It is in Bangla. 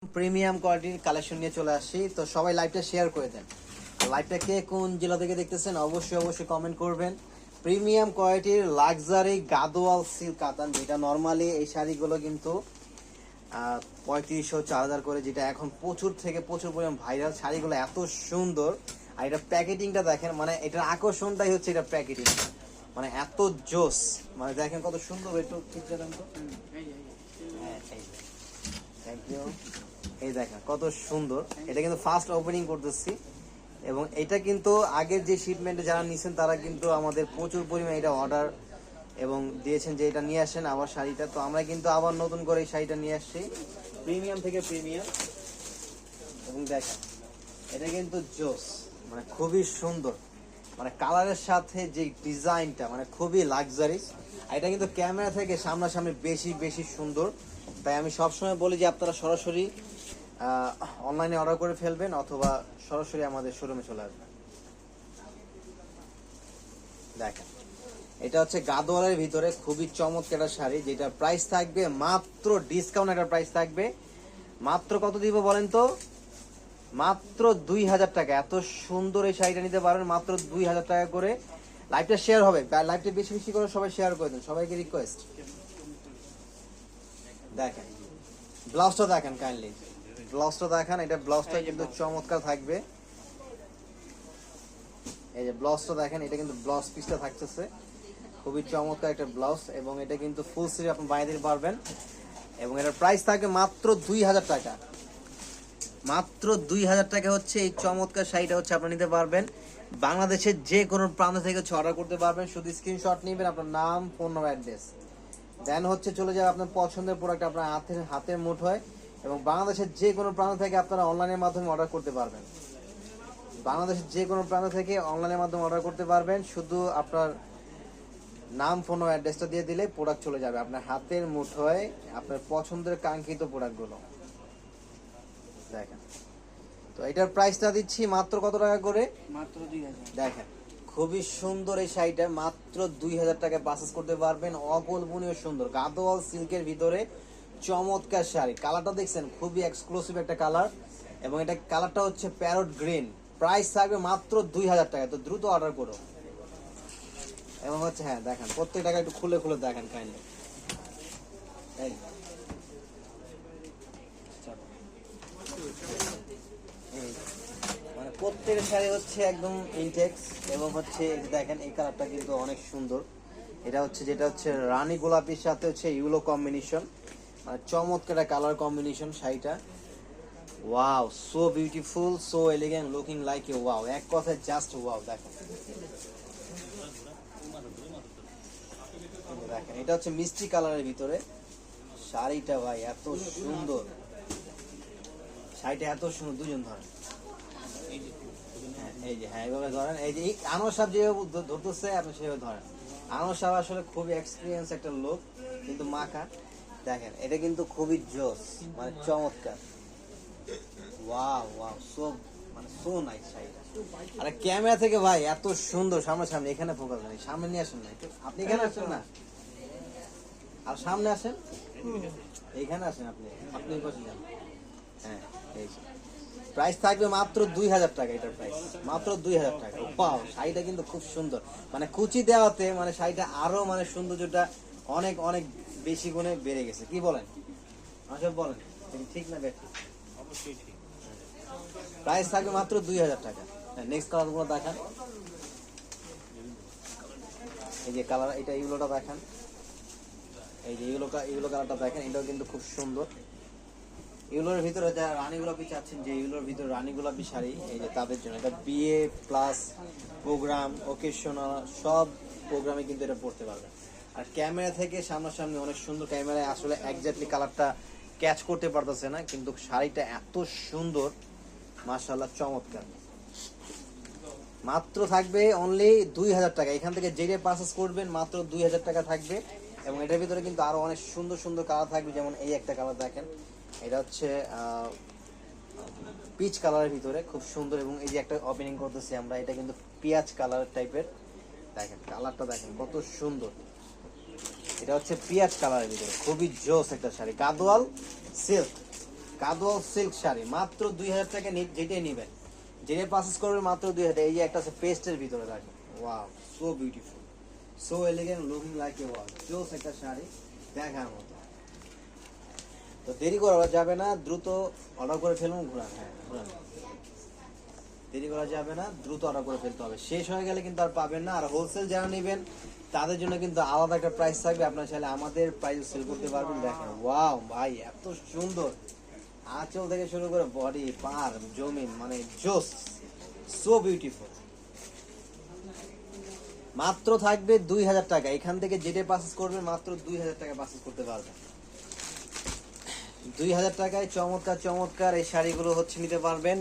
প্রিমিয়াম কোয়ালিটির কালেকশন নিয়ে চলে আসছি। তো সবাই লাইভটা শেয়ার করে দেন। লাইভটা কে কোন জেলা থেকে দেখতেছেন অবশ্যই কমেন্ট করবেন। প্রিমিয়াম কোয়ালিটির লাক্সারি গাদোয়াল সিল্ক কাতান, যেটা নর্মালি এই শাড়িগুলো কিন্তু 3500-4000 করে, যেটা এখন প্রচুর থেকে প্রচুর পরিমাণ ভাইরাল। শাড়িগুলো এত সুন্দর, আর এটা প্যাকেটিংটা দেখেন, মানে এটার আকর্ষণটাই হচ্ছে এটা প্যাকেটিং, মানে এত জোস। মানে দেখেন কত সুন্দর, একটু ঠিক দেন তো। হ্যাঁ, থ্যাংক ইউ। এই দেখেন কত সুন্দর, এটা কিন্তু ফার্স্ট ওপেনিং করতেছি, এবং এটা কিন্তু আগের যে শিপমেন্টে যারা নিছেন তারা কিন্তু আমাদের প্রচুর পরিমাণে এটা অর্ডার এবং দিয়েছেন যে এটা নিয়ে আসেন আবার শাড়িটা। তো আমরা কিন্তু আবার নতুন করে এই শাড়িটা নিয়ে আসছি, প্রিমিয়াম থেকে প্রিমিয়াম। এবং দেখেন এটা কিন্তু জোস, মানে খুবই সুন্দর, মানে কালারের সাথে যে ডিজাইনটা মানে খুবই লাক্সারিস। আর এটা কিন্তু ক্যামেরা থেকে সামনাসামনি বেশি বেশি সুন্দর। তাই আমি সবসময় বলি যে আপনারা সরাসরি অনলাইনে অর্ডার করে ফেলবেন অথবা সরাসরি আমাদের শোরুমে চলে আসবেন। দেখেন এটা হচ্ছে গাদোয়ালের ভিতরে খুবই চমৎকার একটা শাড়ি, যেটা প্রাইস থাকবে মাত্র, ডিসকাউন্ট একটা প্রাইস থাকবে মাত্র, কত দিব বলেন তো, মাত্র 2000 টাকা। এত সুন্দর এই শাড়িটা নিতে পারবেন মাত্র 2000 টাকা করে। লাইভটা শেয়ার হবে, লাইভটা বেশি বেশি করে সবাই শেয়ার করে দেন, সবাইকে রিকোয়েস্ট। দেখেন ব্লাউজটা দেখেন কাইন্ডলি, ব্লাউজটা দেখেন, এটা ব্লাউজটা কিন্তু চমৎকার থাকবে। এই যে ব্লাউজটা দেখেন, এটা কিন্তু ব্লাউজ পিসটা থাকতেছে খুবই চমৎকার একটা ব্লাউজ, এবং এটা কিন্তু ফুল স্লিভ আপনি বানিয়ে দিতে পারবেন। এবং এটার প্রাইস থাকবে মাত্র 2000 টাকা। মাত্র 2000 টাকা হচ্ছে এই চমৎকার শাড়িটা হচ্ছে আপনি নিতে পারবেন। বাংলাদেশের যে কোনো প্রান্ত থেকে হচ্ছে অর্ডার করতে পারবেন, শুধু স্ক্রিনশট নেবেন, আপনার নাম, ফোন নম্বর, অ্যাড্রেস, দেন হচ্ছে চলে যাবে আপনার পছন্দের প্রোডাক্ট আপনার হাতের মুঠোয়। এবং বাংলাদেশের যে কোনো প্রান্ত থেকে আপনারা অনলাইনের মাধ্যমে অর্ডার করতে পারবেন। বাংলাদেশের যে কোনো প্রান্ত থেকে অনলাইনের মাধ্যমে অর্ডার করতে পারবেন, শুধু আপনার নাম, ফোন ও অ্যাড্রেসটা দিয়ে দিলে প্রোডাক্ট চলে যাবে আপনার হাতের মুঠোয়, আপনার পছন্দের কাঙ্ক্ষিত প্রোডাক্টগুলো। দেখেন তো এটার প্রাইসটা দিচ্ছি মাত্র কত টাকা করে, মাত্র 2000। দেখেন খুবই সুন্দর এই শাড়িটা মাত্র 2000 টাকায় পারচেজ করতে পারবেন। অকল্পনীয় সুন্দর গাদোয়াল সিল্কের ভিতরে চমৎকার শাড়ি। কালারটা দেখছেন খুবই এক্সক্লুসিভ একটা কালার, এবং এটা কালারটা হচ্ছে প্যারট গ্রিন। প্রাইস থাকবে মাত্র 2000 টাকা, তো দ্রুত অর্ডার করো। এবং হচ্ছে হ্যাঁ দেখেন প্রত্যেক টাকা একটু খুলে খুলে দেখেন কাইন্ডলি। এই এই মানে প্রত্যেকের শাড়ি হচ্ছে একদম ইনটেক্স, এবং হচ্ছে এই যে দেখেন এই কালারটা কিন্তু অনেক সুন্দর। এটা হচ্ছে যেটা হচ্ছে রানী গোলাপির সাথে হচ্ছে ইউলো কম্বিনেশন, মানে চমৎকার একটা কালার কম্বিনেশন শাড়িটা। Wow, so beautiful, so elegant, looking like a wow, এক কথায় জাস্ট ওয়াও। দেখেন দেখেন এটা হচ্ছে মিষ্টি কালারের ভিতরে শাড়িটা, ভাই এত সুন্দর শাড়িটা, এত সুন্দর। দুজন ধরেন, হ্যাঁ এই যে, হ্যাঁ এইভাবে ধরেন, এই যে আনোয়ার সাহেব যেভাবে ধরতেছে আপনি সেভাবে ধরেন। আনোয়ার সাহেব আসলে খুবই এক্সপিরিয়েন্স একটা লোক, কিন্তু মাখা। দেখেন এটা কিন্তু খুবই জোস, মানে চমৎকার। ওয়াও ওয়াও, সো মানে সো নাইস শাড়িটা। আরে ক্যামেরা থেকে ভাই এত সুন্দর সামনাসামনি, এখানে ফোকাস নেই, সামনে নিয়ে আসেন না একটু, আপনি এখানে আসেন না, আর সামনে আসেন, এইখানে আসেন, আপনি আপনি বসে যান। হ্যাঁ এই প্রাইস থাকবে মাত্র 2000 টাকা, এটার প্রাইস মাত্র 2000 টাকা। ওয়াও, শাড়িটা কিন্তু খুব সুন্দর, মানে কুচি দেওয়াতে মানে শাড়িটা আরো মানে সৌন্দর্যটা অনেক অনেক বেশি গুণে বেড়ে গেছে। কি বলেন আসলে, বলেন ঠিক না ব্যাঠিক? অবশ্যই ঠিক। প্রাইস থাকবে মাত্র 2000 টাকা। নেক্সট কালার গুলো দেখান, এই যে কালার, এটা ইউলোটা দেখান, এই যে ইউলো কালারটা দেখেন, এটাও কিন্তু খুব সুন্দর। ইউলোর ভিতরে যারা রানী গোলাপি চাচ্ছেন, যে ইউলোর ভিতরে রানী গোলাপি শাড়ি, এই যে তাদের জন্য এটা বিয়ে প্লাস প্রোগ্রাম, ওকেশনাল সব প্রোগ্রামে কিন্তু এটা পড়তে পারবে। আর ক্যামেরা থেকে সামনাসামনি অনেক সুন্দর, ক্যামেরায় আসলে একজাক্টলি কালারটা ক্যাচ করতে পারতেছে না, কিন্তু শাড়িটা এত সুন্দর, মাশাআল্লাহ চমৎকার। মাত্র থাকবে অনলি 2000 টাকা। এখান থেকে যেটা পারচেজ করবেন মাত্র 2000 টাকা থাকবে। এবং এটার ভিতরে কিন্তু আরো অনেক সুন্দর সুন্দর কালার থাকবে, যেমন এই একটা কালার দেখেন, এটা হচ্ছে পিচ কালারের ভিতরে খুব সুন্দর। এবং এই যে একটা ওপেনিং করতেছি আমরা, এটা কিন্তু পেঁয়াজ কালার টাইপের, দেখেন কালারটা দেখেন কত সুন্দর। এটা হচ্ছে পেঁয়াজ কালারের ভিতরে খুবই জোস একটা শাড়ি, গাদোয়াল সিল্ক। গাদোয়াল সিল্ক শাড়ি মাত্র 2000 টাকা যেটাই নেবেন, যেটা পারচেজ করবেন মাত্র 2000 টাকা। এই যে একটা আছে পেস্টের ভিতরে দেখেন, wow so beautiful, so elegant, looking like a wow, জোস একটা শাড়ি দেখার মতো। তো দেরি করা যাবে না, দ্রুত অর্ডার করে ফেলুন। ঘুরান, হ্যাঁ ঘুরান, দেরি করা যাবে না, দ্রুত অর্ডার করে ফেলতে হবে, শেষ হয়ে গেলে কিন্তু আর পাবেন না। আর হোলসেল যারা নেবেন তাদের জন্য কিন্তু আলাদা একটা প্রাইস থাকবে, আপনার চাইলে আমাদের প্রাইস সেল করতে পারবেন। দেখেন ওয়াও ভাই এত সুন্দর, আঁচল থেকে শুরু করে বডি পার জমিন মানে জোস, সো বিউটিফুল। মাত্র থাকবে 2000 টাকা, এখান থেকে যেটা পারচেজ করবেন মাত্র 2000 টাকা পারচেজ করতে পারবেন। 2000 টাকায় চমৎকার চমৎকার এই শাড়িগুলো হচ্ছে নিতে পারবেন।